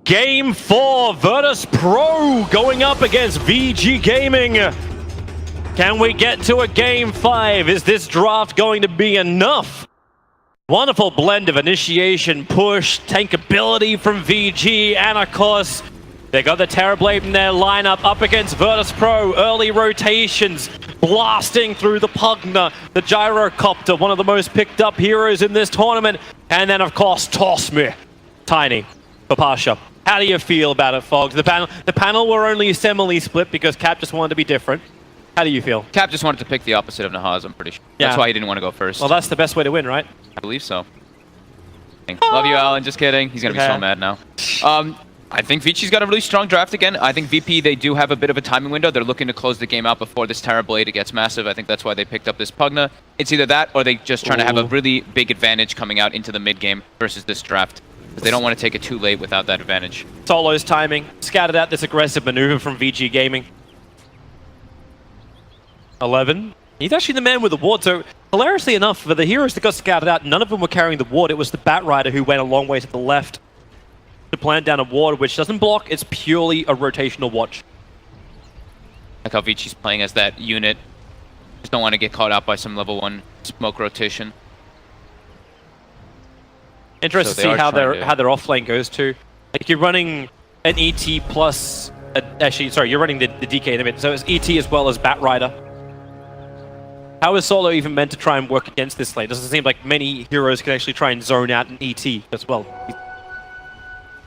Game 4, Virtus Pro going up against VG Gaming. Can we get to a Game 5? Is this draft going to be enough? Wonderful blend of initiation, push, tankability from VG, and of course, they got the Terrorblade in their lineup up against Virtus Pro. Early rotations, blasting through the Pugna, the Gyrocopter, one of the most picked up heroes in this tournament. And then, of course, Toss Me, Tiny, for Pasha. How do you feel about it, Fogs? The panel were only semi-split because Cap just wanted to be different. How do you feel? Cap just wanted to pick the opposite of Nahaz, I'm pretty sure. Yeah. That's why he didn't want to go first. Well, that's the best way to win, right? I believe so. Love you, Alan. Just kidding. He's going to be so mad now. I think Vici's got a really strong draft again. I think VP, they do have a bit of a timing window. They're looking to close the game out before this Terrorblade gets massive. I think that's why they picked up this Pugna. It's either that or they just trying to have a really big advantage coming out into the mid-game versus this draft. They don't want to take it too late without that advantage. Solo's timing. Scattered out this aggressive maneuver from VG Gaming. 11. He's actually the man with the ward, so hilariously enough, for the heroes that got scouted out, none of them were carrying the ward. It was the Bat Rider who went a long way to the left to plant down a ward, which doesn't block, it's purely a rotational watch. Like how Vici's playing as that unit. Just don't want to get caught out by some level 1 smoke rotation. Interesting to see how their offlane goes too. Like you're running an ET plus, actually, sorry, you're running the DK in a bit, so it's ET as well as Bat Rider. How is Solo even meant to try and work against this lane? Doesn't seem like many heroes can actually try and zone out an ET as well.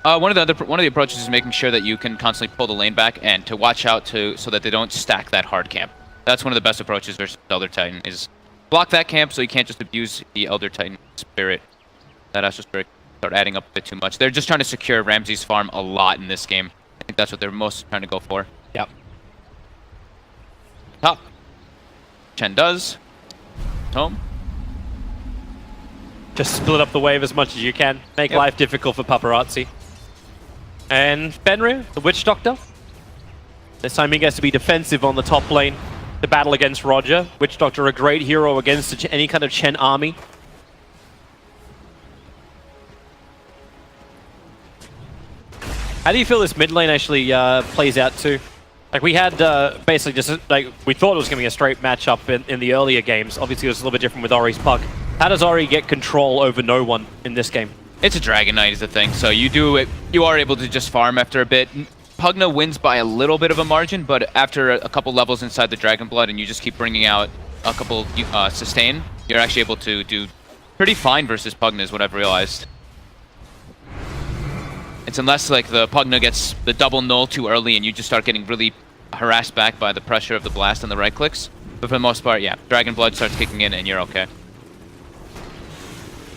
One of the approaches is making sure that you can constantly pull the lane back and to watch out so that they don't stack that hard camp. That's one of the best approaches versus Elder Titan, is block that camp so you can't just abuse the Elder Titan spirit. That has to start adding up a bit too much. They're just trying to secure Ramsey's farm a lot in this game. I think that's what they're most trying to go for. Yep. Top. Chen does. Home. Just split up the wave as much as you can. Make life difficult for Paparazzi. And Fenrir, the Witch Doctor. This time he gets to be defensive on the top lane to battle against Roger. Witch Doctor, a great hero against any kind of Chen army. How do you feel this mid lane actually plays out too? Like we had basically just like we thought it was going to be a straight matchup in the earlier games. Obviously it was a little bit different with Ori's Puck. How does Ori get control over no one in this game? It's a Dragon Knight is the thing, so you are able to just farm after a bit. Pugna wins by a little bit of a margin, but after a couple levels inside the Dragon Blood and you just keep bringing out a couple sustain, you're actually able to do pretty fine versus Pugna is what I've realized. It's unless like the Pugna gets the double null too early and you just start getting really harassed back by the pressure of the blast and the right clicks. But for the most part, yeah, Dragon Blood starts kicking in and you're okay.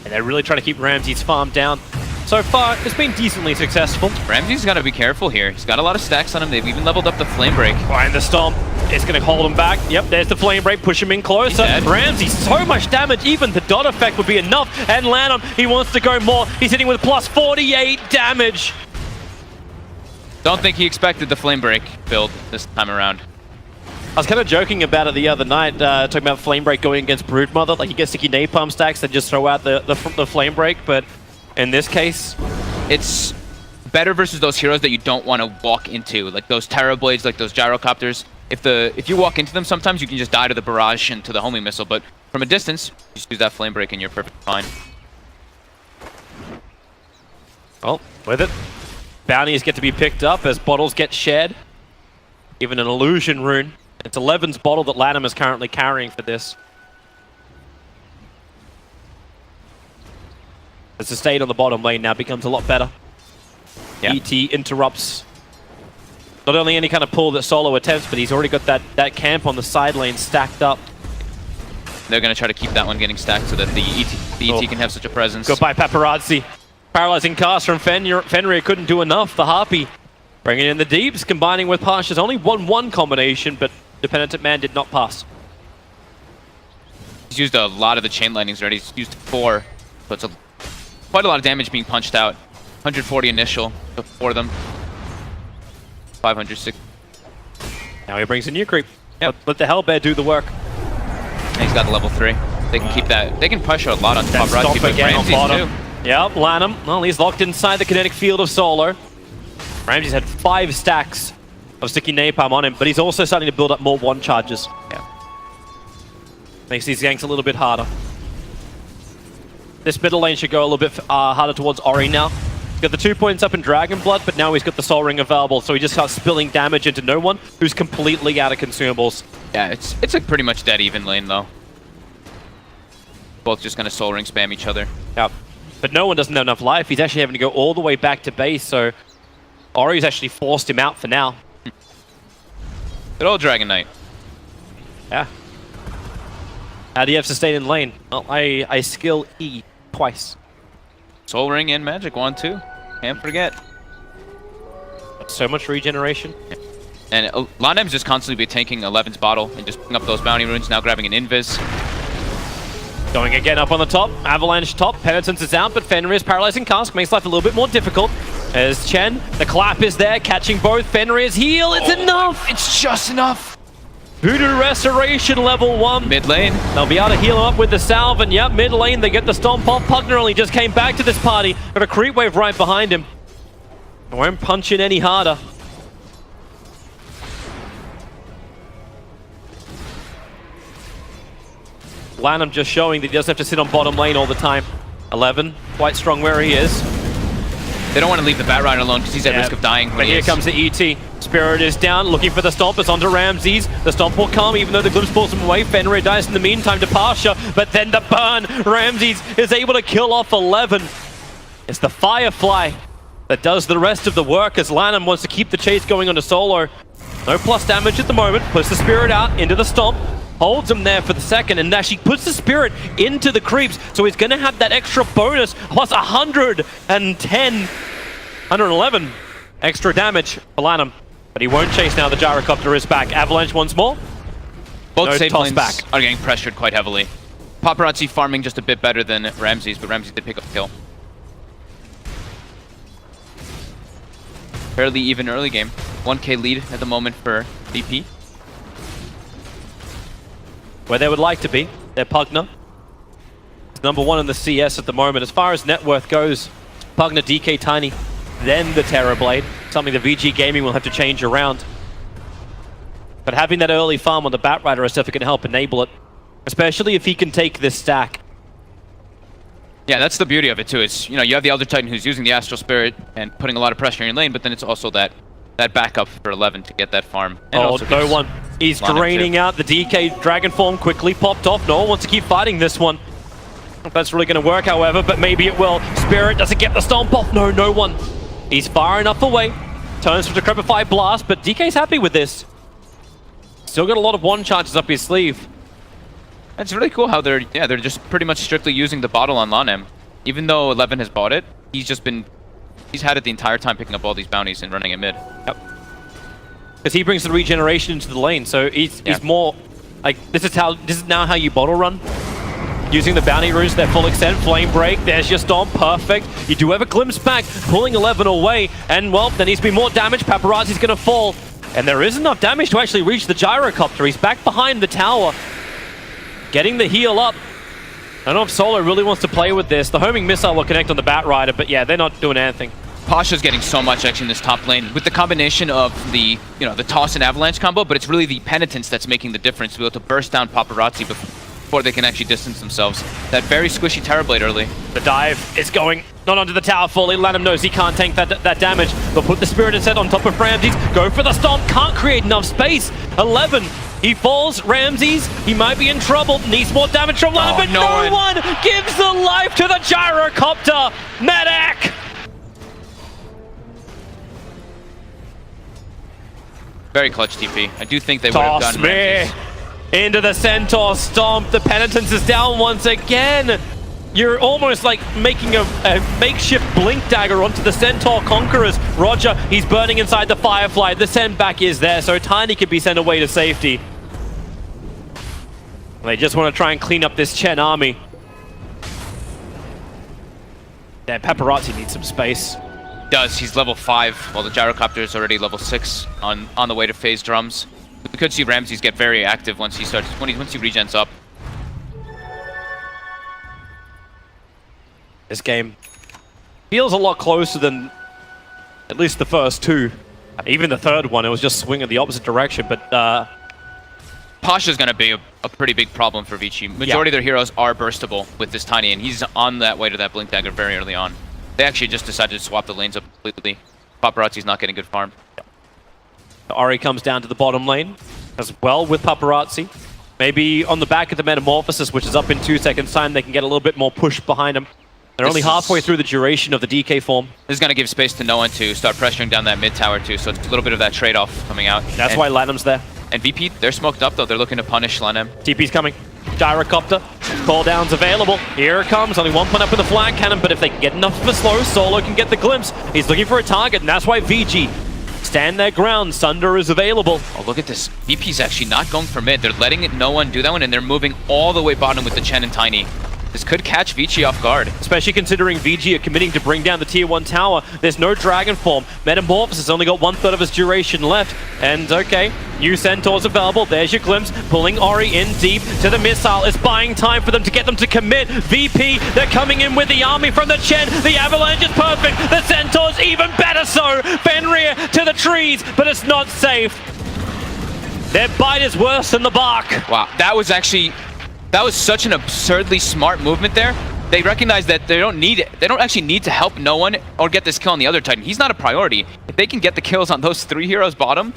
And they're really trying to keep Ramsey's farm down. So far, it's been decently successful. Ramsey's got to be careful here. He's got a lot of stacks on him. They've even leveled up the Flame Break. And the Stomp is going to hold him back. Yep, there's the Flame Break, push him in closer. Ramsey, so much damage. Even the dot effect would be enough. And Lanham, he wants to go more. He's hitting with plus 48 damage. Don't think he expected the Flame Break build this time around. I was kind of joking about it the other night, talking about Flame Break going against Broodmother. Like, you get sticky napalm stacks and just throw out the Flame Break, but in this case, it's better versus those heroes that you don't want to walk into, like those Terrorblades, like those Gyrocopters. If you walk into them, sometimes you can just die to the barrage and to the homing missile, but from a distance, just use that Flame Break and you're perfectly fine. Well, with it, bounties get to be picked up as bottles get shared. Even an illusion rune. It's 11's bottle that Lanham is currently carrying for this. The sustain on the bottom lane now becomes a lot better. Yeah. ET interrupts not only any kind of pull that Solo attempts, but he's already got that camp on the side lane stacked up. They're going to try to keep that one getting stacked so that the ET can have such a presence. Goodbye, Paparazzi. Paralyzing cast from Fenrir couldn't do enough. The Harpy bringing in the deeps, combining with Pasha's only 1-1 combination, but the Penitent Man did not pass. He's used a lot of the chain lightnings already. He's used 4, so it's quite a lot of damage being punched out. 140 initial, so 4 of them. 560. Now he brings a new creep. Yep. Let the Hellbear do the work. And he's got the level 3. They can keep that. They can push a lot on top. Stomp again on bottom. Yep, Lanham. Well, he's locked inside the kinetic field of Solo. Ramsey's had 5 stacks of sticky napalm on him, but he's also starting to build up more one charges. Yeah. Makes these ganks a little bit harder. This middle lane should go a little bit harder towards Ori now. He's got the 2 points up in Dragon Blood, but now he's got the Soul Ring available, so he just starts spilling damage into no one who's completely out of consumables. Yeah, it's a pretty much dead even lane though. Both just gonna Soul Ring spam each other. Yeah. But no one doesn't have enough life. He's actually having to go all the way back to base, so Ori's actually forced him out for now. Good old Dragon Knight. Yeah. How do you have sustain in lane? Well, I skill E twice. Soul Ring and Magic Wand too. Can't forget. So much regeneration. Yeah. And Lanem's just constantly be tanking 11's bottle and just picking up those bounty runes, now grabbing an invis. Going again up on the top. Avalanche top. Penitence is out, but Fenrir's paralyzing cask makes life a little bit more difficult. As Chen, the clap is there, catching both. Fenrir's heal. It's enough. It's just enough. Voodoo Restoration level 1. Mid lane. They'll be able to heal him up with the salve, and yep, mid lane they get the stomp off. Pugner only just came back to this party. Got a creep wave right behind him. Won't punch in any harder. Lanham just showing that he doesn't have to sit on bottom lane all the time. 11, quite strong where he is. They don't want to leave the Batrider alone because he's at risk of dying. But here comes the ET. Spirit is down, looking for the stomp. It's onto Ramses. The stomp will come, even though the glimpse pulls him away. Fenrir dies in the meantime to Pasha, but then the burn. Ramses is able to kill off 11. It's the Firefly that does the rest of the work as Lanham wants to keep the chase going onto Solo. No plus damage at the moment. Puts the Spirit out into the stomp. Holds him there for the second and actually puts the Spirit into the creeps. So he's going to have that extra bonus plus 111 extra damage for Lanham. But he won't chase now. The Gyrocopter is back. Avalanche once more. Both no safe toss lanes back. are getting pressured quite heavily. Paparazzi farming just a bit better than Ramses, but Ramses did pick up a kill. Fairly even early game. 1k lead at the moment for VP. Where they would like to be. They're Pugner. It's #1 in the CS at the moment. As far as net worth goes, Pugner, DK, Tiny, then the Terrorblade. Something the VG Gaming will have to change around. But having that early farm on the Batrider is definitely going to help enable it. Especially if he can take this stack. Yeah, that's the beauty of it too. It's, you know, you have the Elder Titan who's using the Astral Spirit and putting a lot of pressure in your lane, but then it's also that backup for 11 to get that farm. And oh, no one. He's draining out the DK Dragon Form, quickly popped off. No one wants to keep fighting this one. If that's really going to work, however, but maybe it will. Spirit doesn't get the stomp off. No one. He's far enough away. Turns for the Decrepify Blast, but DK's happy with this. Still got a lot of one charges up his sleeve. It's really cool how they're just pretty much strictly using the bottle on Lanem. Even though 11 has bought it, he's had it the entire time picking up all these bounties and running it mid. Yep. Because he brings the regeneration into the lane, so he's more like this is now how you bottle run. Using the bounty runes to their full extent. Flame break, there's your stomp, perfect. You do have a glimpse back, pulling 11 away, and well, there needs to be more damage. Paparazzi's gonna fall. And there is enough damage to actually reach the Gyrocopter. He's back behind the tower. Getting the heal up. I don't know if Solo really wants to play with this. The homing missile will connect on the Batrider, but yeah, they're not doing anything. Pasha's getting so much action in this top lane with the combination of the, the toss and avalanche combo, but it's really the penitence that's making the difference to be able to burst down Paparazzi before they can actually distance themselves. That very squishy Terrorblade early. The dive is going not onto the tower fully. Lanham knows he can't tank that damage. They'll put the Spirit Inset on top of Ramses. Go for the stomp. Can't create enough space. 11. He falls. Ramses. He might be in trouble. Needs more damage from Lanham, but no one gives the life to the Gyrocopter. Medic. Very clutch TP. I do think they would have gotten Ramses. Into the Centaur stomp. The penitence is down once again. You're almost like making a makeshift blink dagger onto the Centaur Conquerors. Roger, he's burning inside the Firefly. The send back is there, so Tiny could be sent away to safety. They just want to try and clean up this Chen army. Damn, Paparazzi needs some space. Does. He's level 5, while the Gyrocopter is already level 6 on the way to phase drums. We could see Ramses get very active once he regens up. This game feels a lot closer than At least the first two. Even the third one, it was just swinging the opposite direction, but Pasha's going to be a pretty big problem for Vici. Majority of their heroes are burstable with this Tiny, and he's on that way to that Blink Dagger very early on. They actually just decided to swap the lanes up completely. Paparazzi's not getting good farm. Ori comes down to the bottom lane as well with Paparazzi. Maybe on the back of the Metamorphosis, which is up in 2 seconds time, they can get a little bit more push behind them. They're only halfway through the duration of the DK form. This is going to give space to no one to start pressuring down that mid tower too, so it's a little bit of that trade-off coming out. That's why Lanham's there. And VP, they're smoked up though. They're looking to punish Lanham. TP's coming. Gyrocopter. Call down's available. Here it comes. Only 1 point up with the flag cannon, but if they can get enough of a slow, Solo can get the glimpse. He's looking for a target, and that's why VG stand their ground. Sunder is available. Oh, look at this. VP's actually not going for mid. They're letting no one do that one, and they're moving all the way bottom with the Chen and Tiny. This could catch Vici off guard. Especially considering VG are committing to bring down the tier 1 tower. There's no dragon form. Metamorphosis has only got 1/3 of his duration left. And okay, new centaurs available. There's your glimpse. Pulling Ori in deep to the missile. It's buying time for them to get them to commit. VP, they're coming in with the army from the Chen. The avalanche is perfect. The centaurs even better so. Fenrir to the trees, but it's not safe. Their bite is worse than the bark. Wow, that was such an absurdly smart movement there. They recognize that they don't need it. They don't actually need to help no one or get this kill on the other Titan. He's not a priority. If they can get the kills on those 3 heroes bottom,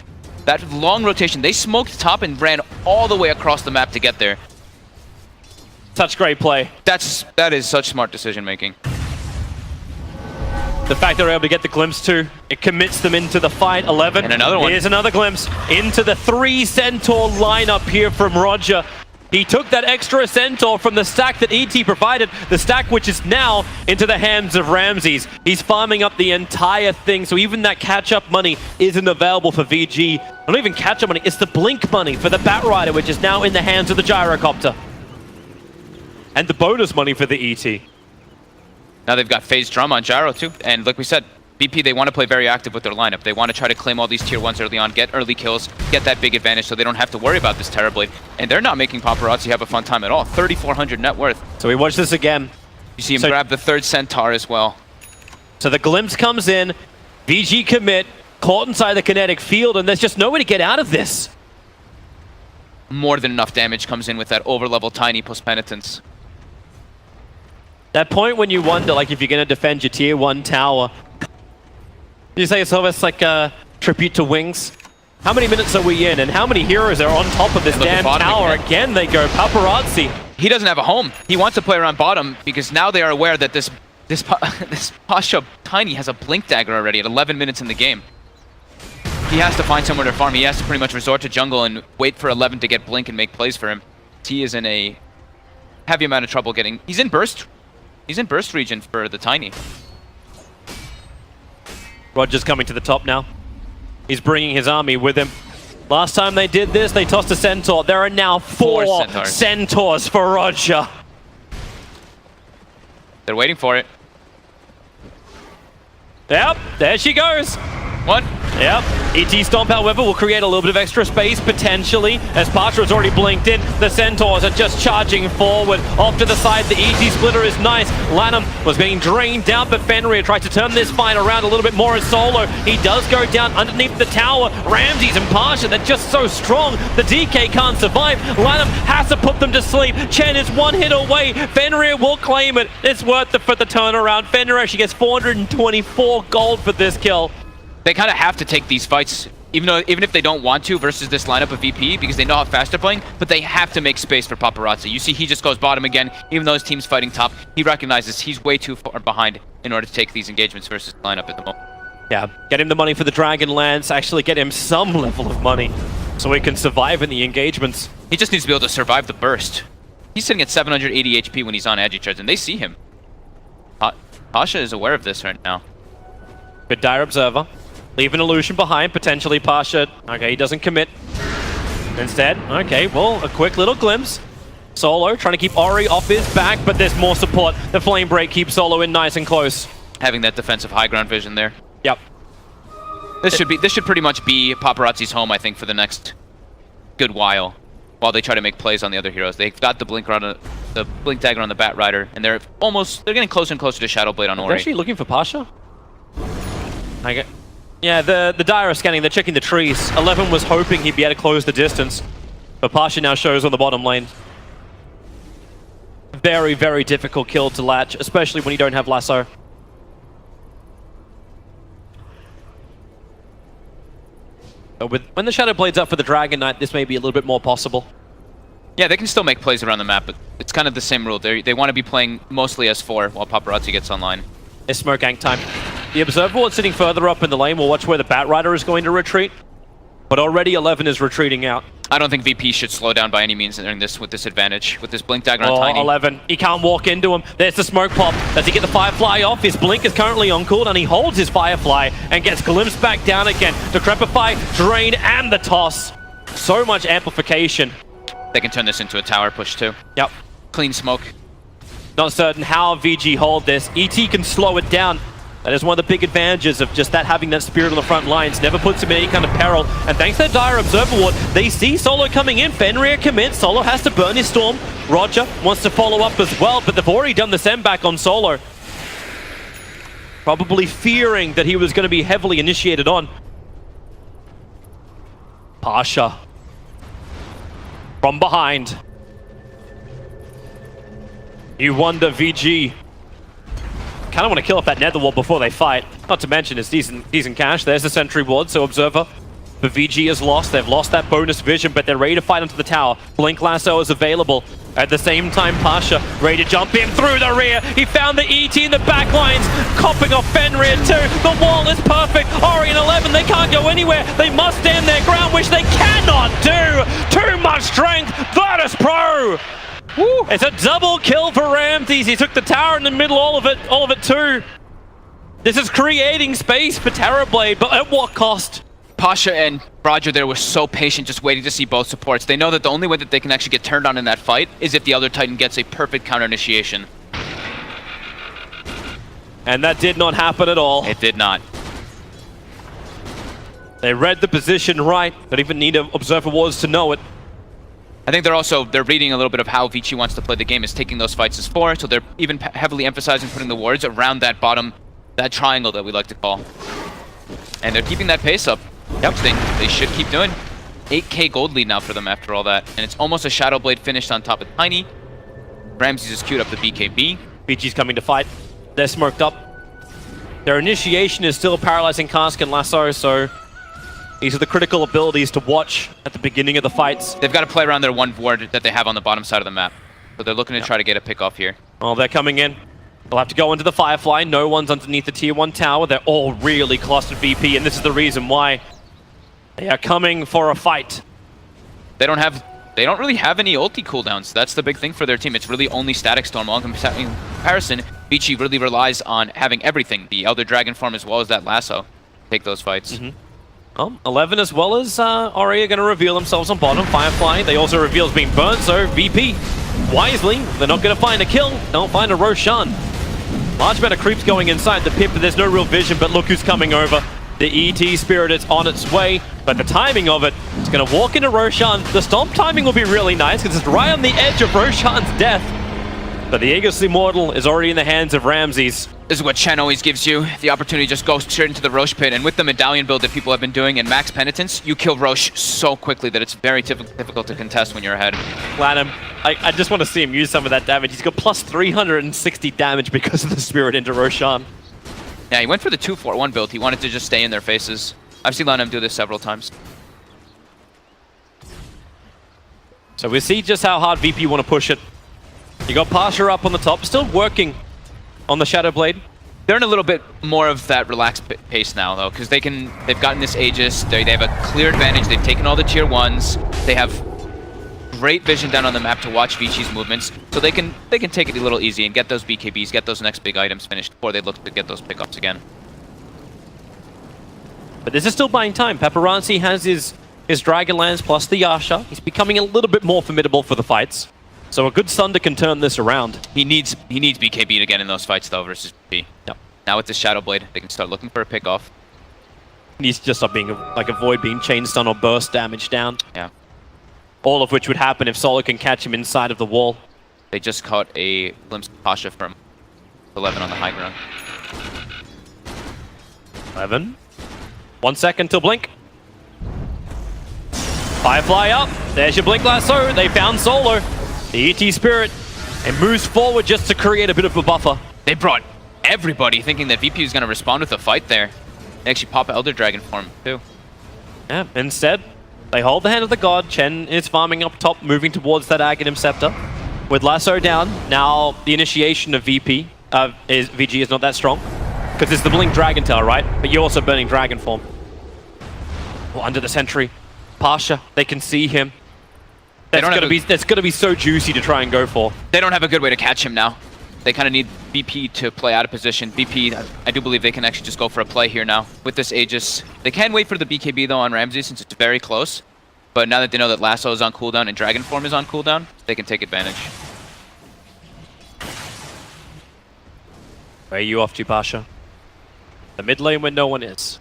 that long rotation, they smoked top and ran all the way across the map to get there. Such great play. That is such smart decision making. The fact they're able to get the glimpse too, it commits them into the fight. 11. And another one. Here's another glimpse into the 3 centaur lineup here from Roger. He took that extra centaur from the stack that ET provided, the stack which is now into the hands of Ramses. He's farming up the entire thing, so even that catch-up money isn't available for VG. Not even catch-up money, it's the blink money for the Batrider, which is now in the hands of the Gyrocopter. And the bonus money for the ET. Now they've got phase drum on Gyro too, and like we said, BP, they want to play very active with their lineup. They want to try to claim all these tier 1s early on, get early kills, get that big advantage so they don't have to worry about this Terrorblade. And they're not making Paparazzi have a fun time at all. 3,400 net worth. So we watch this again. You see him grab the 3rd Centaur as well. So the glimpse comes in, VG commit, caught inside the kinetic field, and there's just no way to get out of this. More than enough damage comes in with that over-level Tiny plus Penitence. That point when you wonder, like, if you're going to defend your tier 1 tower, you say it's almost like a tribute to Wings. How many minutes are we in, and how many heroes are on top of this damn tower? Again, they go Paparazzi. He doesn't have a home. He wants to play around bottom because now they are aware that this Pasha Tiny has a Blink Dagger already at 11 minutes in the game. He has to find somewhere to farm. He has to pretty much resort to jungle and wait for 11 to get Blink and make plays for him. He is in a heavy amount of trouble getting... He's in burst region for the Tiny. Roger's coming to the top now. He's bringing his army with him. Last time they did this, they tossed a centaur. There are now 4 centaurs for Roger. They're waiting for it. Yep, there she goes. What? Yep. ET Stomp, however, will create a little bit of extra space, potentially, as Pasha has already blinked in. The Centaurs are just charging forward. Off to the side, the ET Splitter is nice. Lanham was being drained out, but Fenrir tried to turn this fight around a little bit more as Solo. He does go down underneath the tower. Ramses and Pasha, they're just so strong. The DK can't survive. Lanham has to put them to sleep. Chen is 1 hit away. Fenrir will claim it. It's worth it for the turnaround. Fenrir actually gets 424 gold for this kill. They kind of have to take these fights, even if they don't want to, versus this lineup of VP, because they know how fast they're playing, but they have to make space for Paparazzi. You see he just goes bottom again, even though his team's fighting top. He recognizes he's way too far behind in order to take these engagements versus the lineup at the moment. Yeah, get him the money for the Dragon Lance, actually get him some level of money so he can survive in the engagements. He just needs to be able to survive the burst. He's sitting at 780 HP when he's on Agi-Charge, and they see him. Pasha is aware of this right now. Good Dire Observer. Leave an illusion behind, potentially Pasha. Okay, he doesn't commit. Instead, okay, well, a quick little glimpse. Solo trying to keep Ori off his back, but there's more support. The Flame Break keeps Solo in nice and close. Having that defensive high ground vision there. Yep. This should pretty much be Paparazzi's home, I think, for the next good while they try to make plays on the other heroes. They've got the Blink Dagger on the Batrider, and they're getting closer and closer to Shadowblade on Ori. They're actually looking for Pasha? Yeah, the Dire are scanning, they're checking the trees. 11 was hoping he'd be able to close the distance, but Pasha now shows on the bottom lane. Very, very difficult kill to latch, especially when you don't have Lasso. But when the Shadow Blade's up for the Dragon Knight, this may be a little bit more possible. Yeah, they can still make plays around the map, but it's kind of the same rule. They want to be playing mostly S4 while Paparazzi gets online. It's smoke gank time. The Observer Ward sitting further up in the lane will watch where the Bat Rider is going to retreat. But already 11 is retreating out. I don't think VP should slow down by any means during this with this advantage. With this Blink Dagger on Oh, Tiny. 11. He can't walk into him. There's the smoke pop. Does he get the Firefly off? His Blink is currently uncooled, and he holds his Firefly and gets glimpsed back down again. Decrepify, Drain, and the toss. So much amplification. They can turn this into a tower push too. Yep. Clean smoke. Not certain how VG hold this. ET can slow it down. That is one of the big advantages of just that having that spirit on the front lines. Never puts him in any kind of peril. And thanks to that Dire Observer Ward, they see Solo coming in. Fenrir commits. Solo has to burn his Storm. Roger wants to follow up as well, but they've already done the send back on Solo. Probably fearing that he was going to be heavily initiated on. Pasha. From behind. You wonder, VG. Kind of want to kill off that nether wall before they fight. Not to mention it's decent cash. There's the sentry ward, so Observer. But VG is lost. They've lost that bonus vision, but they're ready to fight onto the tower. Blink Lasso is available. At the same time, Pasha ready to jump in through the rear. He found the ET in the back lines, copping off Fenrir too. The wall is perfect. Ori and 11, they can't go anywhere. They must stand their ground, which they cannot do. Too much strength. Virtus Pro. Woo. It's a double kill for Ramses. He took the tower in the middle, all of it too. This is creating space for Terrorblade, but at what cost? Pasha and Roger there were so patient, just waiting to see both supports. They know that the only way that they can actually get turned on in that fight is if the other Titan gets a perfect counter initiation. And that did not happen at all. It did not. They read the position right. Don't even need Observer Wards to know it. I think they're reading a little bit of how Vici wants to play the game, is taking those fights as 4, so they're even heavily emphasizing putting the wards around that bottom, that triangle that we like to call. And they're keeping that pace up, which they should keep doing. 8k gold lead now for them after all that, and it's almost a Shadow Blade finished on top of Tiny. Ramses has queued up the BKB. BG's coming to fight. They're smoked up. Their initiation is still paralyzing Cask and Lasso, so these are the critical abilities to watch at the beginning of the fights. They've got to play around their one ward that they have on the bottom side of the map. So they're looking to try to get a pick off here. Oh, they're coming in. They'll have to go into the Firefly. No one's underneath the tier 1 tower. They're all really clustered VP, and this is the reason why. They are coming for a fight. They don't really have any ulti cooldowns. That's the big thing for their team. It's really only Static Storm. While in comparison, Vici really relies on having everything, the Elder Dragon form as well as that Lasso, take those fights. 11 as well as Ori are going to reveal themselves on bottom. Firefly, they also reveal as being burnt, so VP, wisely, they're not going to find a kill. They'll find a Roshan. Large amount of creeps going inside the pit, but there's no real vision, but look who's coming over. The ET Spirit is on its way, but the timing of it, it's going to walk into Roshan. The stomp timing will be really nice, because it's right on the edge of Roshan's death. But the Aegis Immortal is already in the hands of Ramses. This is what Chen always gives you, the opportunity to just go straight into the Roche pit, and with the medallion build that people have been doing and max penitence, you kill Roche so quickly that it's very difficult to contest when you're ahead. Platinum, I just want to see him use some of that damage. He's got plus 360 damage because of the Spirit into Roshan. Yeah, he went for the 2-4-1 build. He wanted to just stay in their faces. I've seen him do this several times. So we see just how hard VP want to push it. You got Pasha up on the top, still working on the Shadow Blade. They're in a little bit more of that relaxed pace now, though, because they've gotten this Aegis. They have a clear advantage. They've taken all the tier 1s. They have great vision down on the map to watch Vici's movements, so they can take it a little easy and get those BKBs, get those next big items finished before they look to get those pickups again. But this is still buying time. Paparazzi has his Dragonlance plus the Yasha. He's becoming a little bit more formidable for the fights. So a good Sunder can turn this around. He needs BKB to get in those fights though versus VP. Yep. Now with the Shadow Blade, they can start looking for a pick off. He needs to just stop being avoid being chain stun or burst damage down. Yeah. All of which would happen if Solo can catch him inside of the wall. They just caught a glimpse of Pasha from 11 on the high ground. 11. 1 second till blink. Firefly up. There's your blink lasso. They found Solo. The ET Spirit. It moves forward just to create a bit of a buffer. They brought everybody thinking that VP was going to respond with a fight there. They actually pop Elder Dragon for him, too. Yeah, instead, they hold the hand of the god. Chen is farming up top, moving towards that Aghanim Scepter. With lasso down, now the initiation of VG is not that strong. Because it's the Blink Dragon Tail, right? But you're also burning Dragon Form. Oh, under the sentry. Pasha, they can see him. That's gonna be so juicy to try and go for. They don't have a good way to catch him now. They kind of need VP to play out of position. VP, I do believe they can actually just go for a play here now with this Aegis. They can wait for the BKB though on Ramsey since it's very close. But now that they know that Lasso is on cooldown and Dragon Form is on cooldown, they can take advantage. Where are you off to, Pasha? The mid lane where no one is.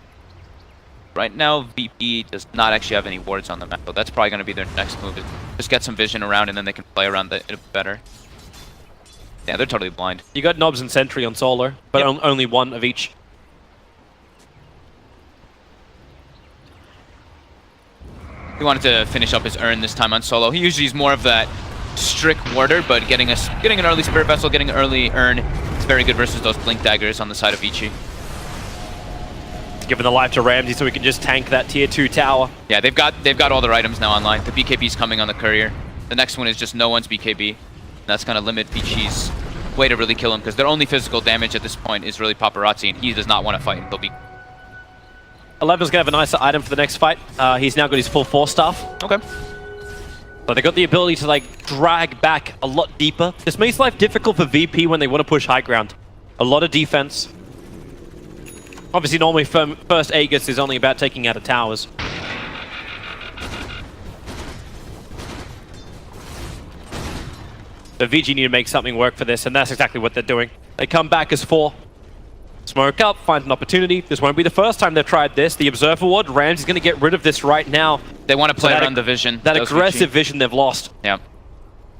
Right now, VP does not actually have any wards on the map, so that's probably going to be their next move. Is just get some vision around, and then they can play around it better. Yeah, they're totally blind. You got Knobs and Sentry on Solar, but only one of each. He wanted to finish up his Urn this time on Solo. He usually is more of that strict warder, but getting an early Spirit Vessel, getting an early Urn, it's very good versus those Blink Daggers on the side of Vici. Giving the life to Ramsey so we can just tank that tier 2 tower. Yeah, they've got all their items now online. The BKB's coming on the courier. The next one is just no one's BKB. And that's going to limit Vici's way to really kill him because their only physical damage at this point is really Paparazzi, and he does not want to fight. He'll be... 11's going to have a nicer item for the next fight. He's now got his full Force Staff. Okay. So they got the ability to like drag back a lot deeper. This makes life difficult for VP when they want to push high ground. A lot of defense. Obviously, normally first Aegis is only about taking out the towers. The VG need to make something work for this, and that's exactly what they're doing. They come back as 4. Smoke up, find an opportunity. This won't be the first time they've tried this. The Observer Ward, Ramsey's going to get rid of this right now. They want to play around the vision. That aggressive vision they've lost. Yeah.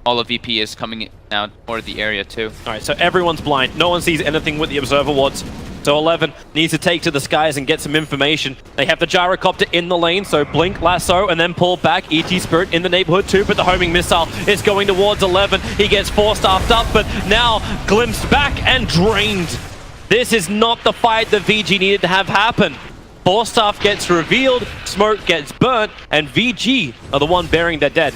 All of VP is coming now toward the area too. Alright, so everyone's blind. No one sees anything with the Observer Wards. So 11 needs to take to the skies and get some information. They have the Gyrocopter in the lane, so blink, lasso, and then pull back. ET Spirit in the neighborhood too, but the homing missile is going towards 11. He gets 4-staffed up, but now glimpsed back and drained. This is not the fight that VG needed to have happen. 4-staff gets revealed, Smoke gets burnt, and VG are the one bearing their dead.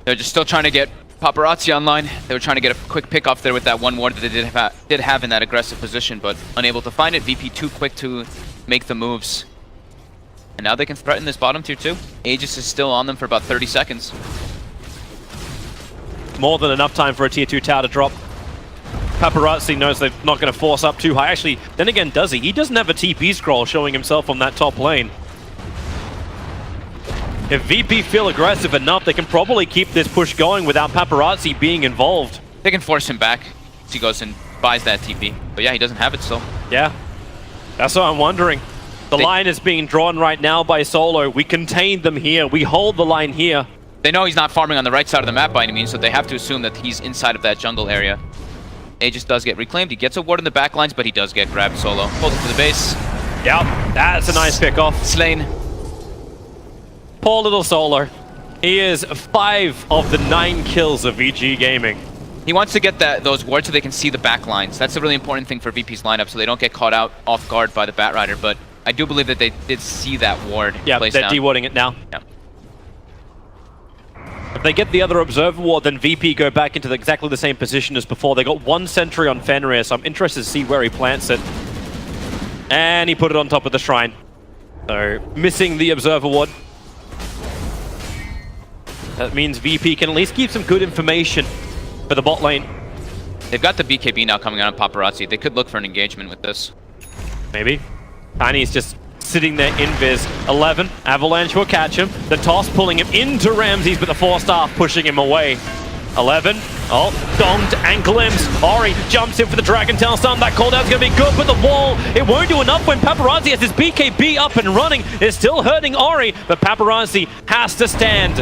They're just still trying to get Paparazzi online. They were trying to get a quick pick off there with that one ward that they did have in that aggressive position, but unable to find it. VP too quick to make the moves. And now they can threaten this bottom tier too. Aegis is still on them for about 30 seconds. More than enough time for a tier 2 tower to drop. Paparazzi knows they're not going to force up too high. Actually, then again, does he? He doesn't have a TP scroll showing himself on that top lane. If VP feel aggressive enough, they can probably keep this push going without Paparazzi being involved. They can force him back as he goes and buys that TP. But yeah, he doesn't have it still. Yeah, that's what I'm wondering. The line is being drawn right now by Solo. We contain them here. We hold the line here. They know he's not farming on the right side of the map by any means, so they have to assume that he's inside of that jungle area. Aegis does get reclaimed. He gets a ward in the backlines, but he does get grabbed Solo. Pulls it to the base. Yep, that's a nice pick off. Slain. Poor little Solar. He is 5 of the 9 kills of VG Gaming. He wants to get those wards so they can see the backlines. That's a really important thing for VP's lineup, so they don't get caught out off guard by the Batrider. But I do believe that they did see that ward. Yeah, they're dewarding it now. Yeah. If they get the other Observer Ward, then VP go back into exactly the same position as before. They got 1 sentry on Fenrir, so I'm interested to see where he plants it. And he put it on top of the shrine. So, missing the Observer Ward. That means VP can at least keep some good information for the bot lane. They've got the BKB now coming out on Paparazzi. They could look for an engagement with this. Maybe. Tiny's just sitting there in Viz. 11, Avalanche will catch him. The toss pulling him into Ramses, but the 4-staff pushing him away. 11, oh, donged and glimpsed. Ori jumps in for the Dragon Tail stun. That cooldown's gonna be good, but the wall, it won't do enough when Paparazzi has his BKB up and running. It's still hurting Ori, but Paparazzi has to stand.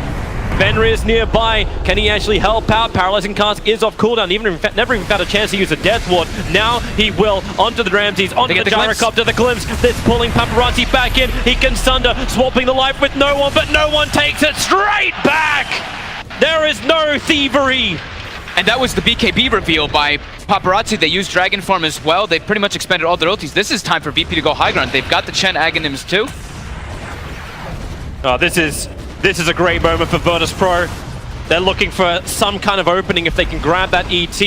Fenrir's nearby. Can he actually help out? Paralyzing Cask is off cooldown. Never even had a chance to use a Death Ward. Now he will. Onto the Ramses, onto the Gyrocopter, the glimpse. That's pulling Paparazzi back in. He can sunder, swapping the life with no one, but no one takes it straight back. There is no thievery. And that was the BKB reveal by Paparazzi. They used Dragon Form as well. They pretty much expended all their ultis. This is time for VP to go high ground. They've got the Chen Aghanims too. Oh, this is a great moment for Virtus Pro. They're looking for some kind of opening if they can grab that ET.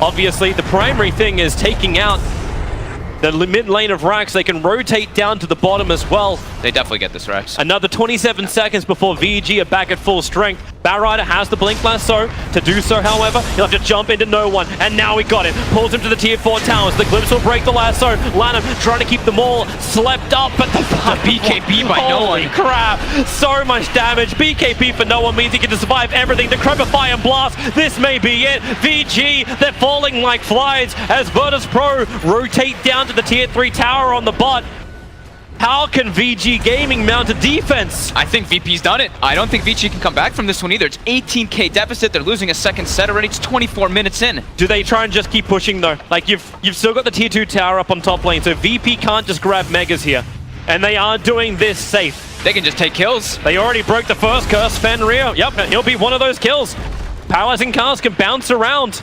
Obviously, the primary thing is taking out the mid lane of Rax. They can rotate down to the bottom as well. They definitely get this, Rax. Another 27 seconds before VG are back at full strength. Batrider has the Blink Lasso. To do so, however, he'll have to jump into no one. And now he got it. Pulls him to the tier 4 towers. The Glimpse will break the lasso. Lanham trying to keep them all slept up, but the BKB by no one. Holy crap. So much damage. BKB for no one means he can survive everything. Decrepify and Blast. This may be it. VG, they're falling like flies as Virtus Pro rotate down to the tier 3 tower on the bot. How can VG Gaming mount a defense? I think VP's done it. I don't think VG can come back from this one either. It's 18k deficit. They're losing a second set already. It's 24 minutes in. Do they try and just keep pushing though? Like you've still got the tier 2 tower up on top lane, so VP can't just grab Megas here. And they are doing this safe. They can just take kills. They already broke the first curse, Fenrir. Yep, he'll be one of those kills. Paralyzing Cask can bounce around.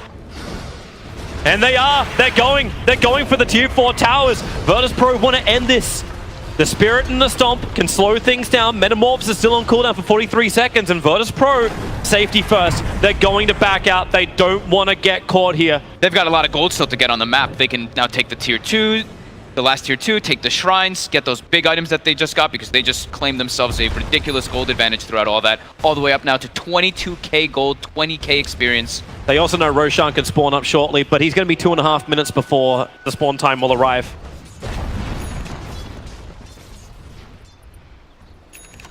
And they're going for the tier 4 towers. Virtus Pro want to end this. The Spirit and the Stomp can slow things down. Metamorphs is still on cooldown for 43 seconds, and Virtus Pro, safety first. They're going to back out. They don't want to get caught here. They've got a lot of gold still to get on the map. They can now take the tier 2, the last tier 2, take the shrines, get those big items that they just got because they just claimed themselves a ridiculous gold advantage throughout all that. All the way up now to 22k gold, 20k experience. They also know Roshan can spawn up shortly, but he's going to be 2.5 minutes before the spawn time will arrive.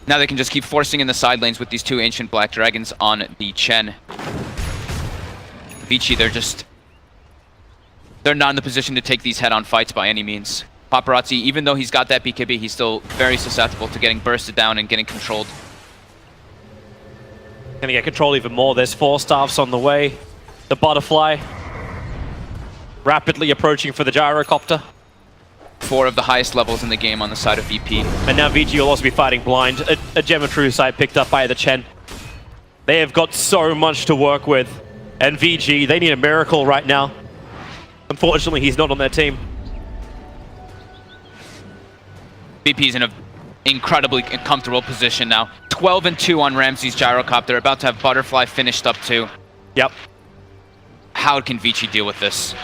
Now they can just keep forcing in the side lanes with these two Ancient Black Dragons on the Chen. Vici, they're not in the position to take these head-on fights by any means. Paparazzi, even though he's got that BKB, he's still very susceptible to getting bursted down and getting controlled. Gonna get controlled even more. There's 4 staffs on the way. The Butterfly rapidly approaching for the Gyrocopter. 4 of the highest levels in the game on the side of VP. And now VG will also be fighting blind. A Gem of True Sight picked up by the Chen. They have got so much to work with. And VG, they need a miracle right now. Unfortunately, he's not on their team. VP's in an incredibly comfortable position now. 12-2 on Ramsey's Gyrocopter. About to have Butterfly finished up too. Yep. How can Vici deal with this?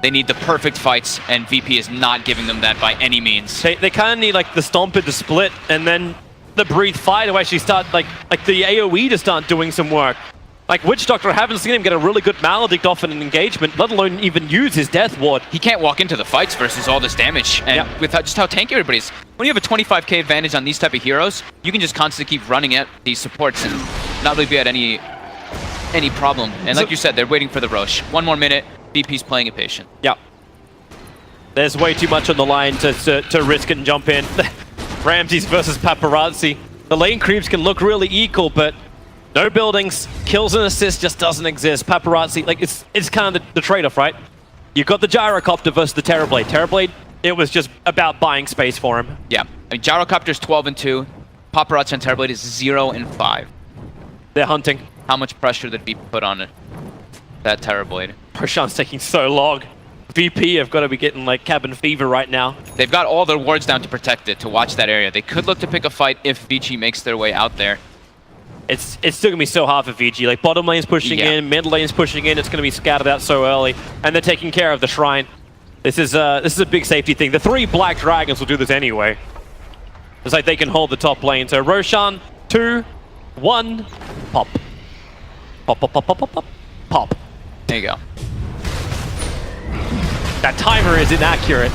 They need the perfect fights, and VP is not giving them that by any means. They kind of need like the Stomped to split, and then the Breathe Fire to actually start, like the AoE to start doing some work. Like Witch Doctor, I haven't seen him get a really good Maledict off in an engagement, let alone even use his Death Ward. He can't walk into the fights versus all this damage, and with just how tanky everybody is. When you have a 25k advantage on these type of heroes, you can just constantly keep running at these supports and not really be at any problem. And like you said, they're waiting for the Roche. 1 more minute. VP's playing it patient. Yep. There's way too much on the line to risk it and jump in. Ramses versus Paparazzi. The lane creeps can look really equal, but no buildings, kills and assists just doesn't exist. Paparazzi, like it's kind of the trade-off, right? You've got the Gyrocopter versus the Terrorblade. Terrorblade, it was just about buying space for him. Yeah, I mean, Gyrocopter's 12-2. Paparazzi and Terrorblade is 0-5. They're hunting. How much pressure did VP put on it? That Terrorblade. Roshan's taking so long. VP have got to be getting like cabin fever right now. They've got all their wards down to protect it, to watch that area. They could look to pick a fight if Vici makes their way out there. It's still going to be so hard for VG. Like bottom lane's pushing in, mid lane's pushing in. It's going to be scattered out so early. And they're taking care of the Shrine. This is a big safety thing. The 3 Black Dragons will do this anyway. It's like they can hold the top lane. So Roshan, 2, 1, pop. Pop, pop, pop, pop, pop, pop, pop. There you go. That timer is inaccurate.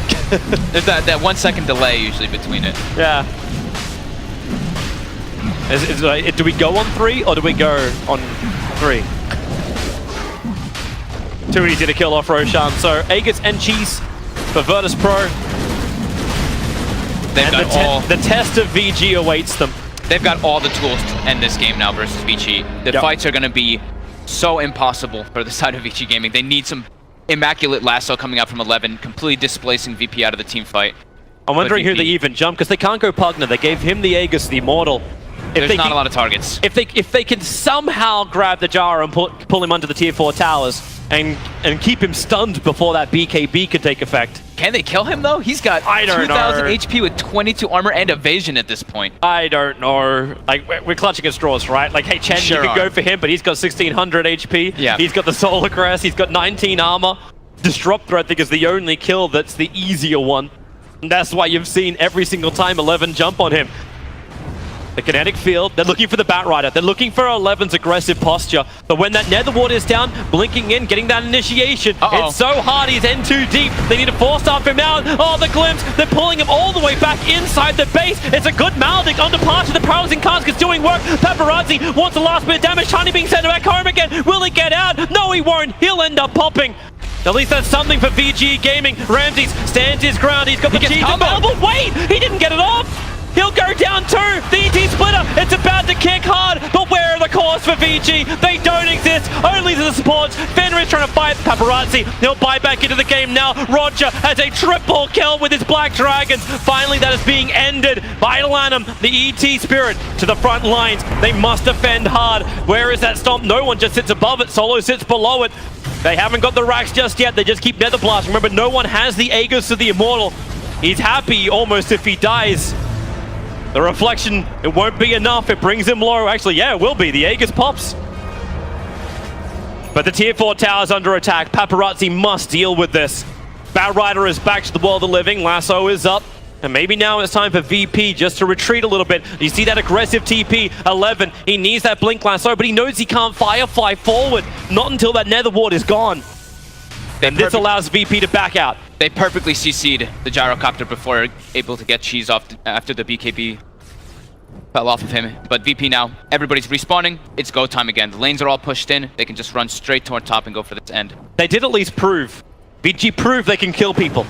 There's that 1 second delay usually between it. Yeah. Do we go on 3 or do we go on 3? Too easy to kill off Roshan. So Aegis and Cheese for Virtus Pro. They've got all... The test of VG awaits them. they've got all the tools to end this game now versus Vici. The fights are going to be so impossible for the side of Vici Gaming. They need some immaculate lasso coming out from 11, completely displacing VP out of the team fight. I'm wondering who they even jump, because they can't go Pugna. They gave him the Aegis, the Immortal. There's not a lot of targets. If they can somehow grab the Jara and pull him under the tier 4 towers and keep him stunned before that BKB could take effect. Can they kill him though? He's got 2,000 HP with 22 armor and evasion at this point. I don't know. Like, we're clutching at straws, right? Like, hey, Chen, you could go for him, but he's got 1,600 HP. Yeah. He's got the Solar Crest. He's got 19 armor. Disruptor, I think, is the only kill that's the easier one. And that's why you've seen every single time 11 jump on him. The kinetic field, they're looking for the Batrider. They're looking for 11's aggressive posture. But when that Nether Ward is down, blinking in, getting that initiation, it's so hard, he's in too deep. They need to force off him out. Oh, the glimpse, they're pulling him all the way back inside the base. It's a good Maldic on departure. The Paralyzing Casket's doing work. Paparazzi wants the last bit of damage. Tiny being sent back home again. Will he get out? No, he won't. He'll end up popping. At least that's something for VG Gaming. Ramses stands his ground. He's got the cheese available. Wait, he didn't get it off. He'll go down too. The ET splitter, it's about to kick hard, but where are the cores for VG? They don't exist, only the supports. Fenrir is trying to fight Paparazzi. He'll buy back into the game now. Roger has a triple kill with his Black Dragons. Finally, that is being ended. Vital Anim, the ET Spirit, to the front lines. They must defend hard. Where is that stomp? No one just sits above it. Solo sits below it. They haven't got the racks just yet. They just keep Nether Blast. Remember, no one has the Aegis of the Immortal. He's happy almost if he dies. The reflection, it won't be enough. It brings him low. Actually, yeah, it will be. The Aegis pops. But the tier 4 tower is under attack. Paparazzi must deal with this. Batrider is back to the world of living. Lasso is up. And maybe now it's time for VP just to retreat a little bit. You see that aggressive TP, 11. He needs that Blink Lasso, but he knows he can't firefly forward. Not until that Nether Ward is gone. And this allows VP to back out. They perfectly CC'd the gyrocopter before able to get cheese off after the BKB fell off of him. But VP now, everybody's respawning. It's go time again. The lanes are all pushed in. They can just run straight toward top and go for this end. They did at least prove. VG proved they can kill people.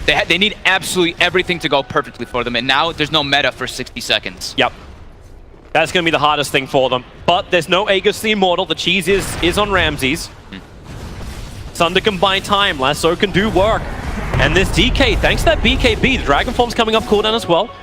They need absolutely everything to go perfectly for them. And now there's no meta for 60 seconds. Yep. That's going to be the hardest thing for them. But there's no Aegis the Immortal. The cheese is on Ramses. Sunder can buy time. Lasso can do work. And this DK, thanks to that BKB, the Dragon Form's coming off cooldown as well.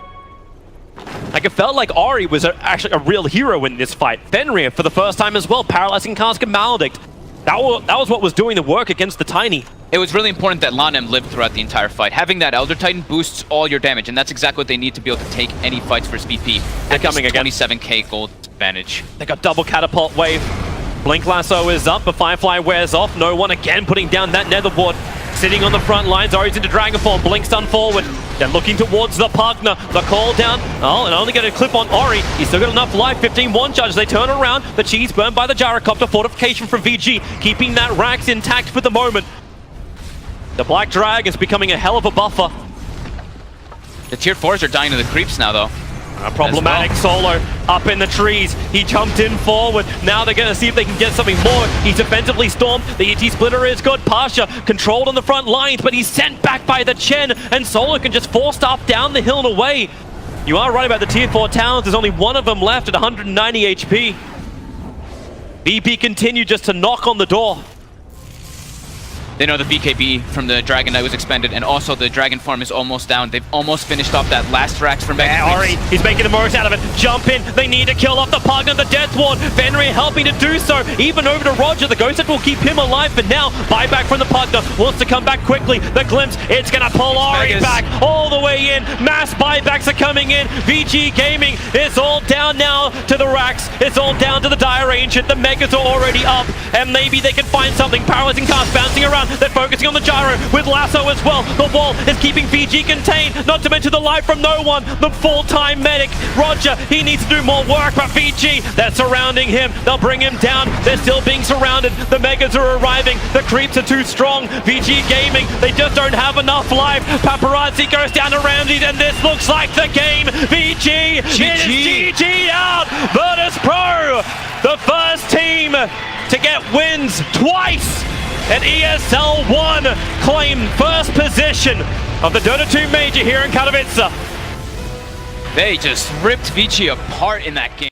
Like, it felt like Ari was actually a real hero in this fight. Fenrir, for the first time as well, Paralyzing Cask and Maledict. That was what was doing the work against the Tiny. It was really important that Lanem lived throughout the entire fight. Having that Elder Titan boosts all your damage, and that's exactly what they need to be able to take any fights versus VP. They're coming again. 27k gold advantage. They got double catapult wave. Blink Lasso is up, but Firefly wears off. No one again putting down that Nether Ward. Sitting on the front lines, Ori's into Dragon Form, Blink stun forward. They're looking towards the Pugna. The call down. Oh, and only get a clip on Ori. He's still got enough life. 15-1 charges. They turn around. The cheese burned by the gyrocopter. Fortification from VG, keeping that Rax intact for the moment. The Black Drag is becoming a hell of a buffer. The tier 4s are dying to the creeps now, though. Problematic Solo up in the trees. He jumped in forward. Now they're going to see if they can get something more. He's defensively stormed. The ET Splitter is good. Pasha controlled on the front lines, but he's sent back by the Chen, and Solo can just force stuff down the hill and away. You are right about the tier 4 towers. There's only one of them left at 190 HP. VP continue just to knock on the door. They know the BKB from the Dragon Knight was expended, and also the Dragon Form is almost down. They've almost finished off that last Rax from Mega. Ori, he's making the most out of it. Jump in. They need to kill off the Pugna, the Death Ward. Fenrir helping to do so. Even over to Roger. The Ghost Head will keep him alive, but now buyback from the Pugna. Wants to come back quickly. The Glimpse, it's going to pull Ori back all the way in. Mass buybacks are coming in. VG Gaming, it's all down now to the Rax. It's all down to the Dire Ancient. The Megas are already up, and maybe they can find something. Paralyzing Cast bouncing around. They're focusing on the gyro with Lasso as well. The wall is keeping VG contained, not to mention the life from no one. The full-time medic, Roger, he needs to do more work, but VG, they're surrounding him. They'll bring him down. They're still being surrounded. The Megas are arriving. The creeps are too strong. VG Gaming, they just don't have enough life. Paparazzi goes down to Ramses, and this looks like the game. VG, it is GG out. Virtus Pro, the first team to get wins twice at ESL 1, claim first position of the Dota 2 Major here in Katowice. They just ripped Vici apart in that game.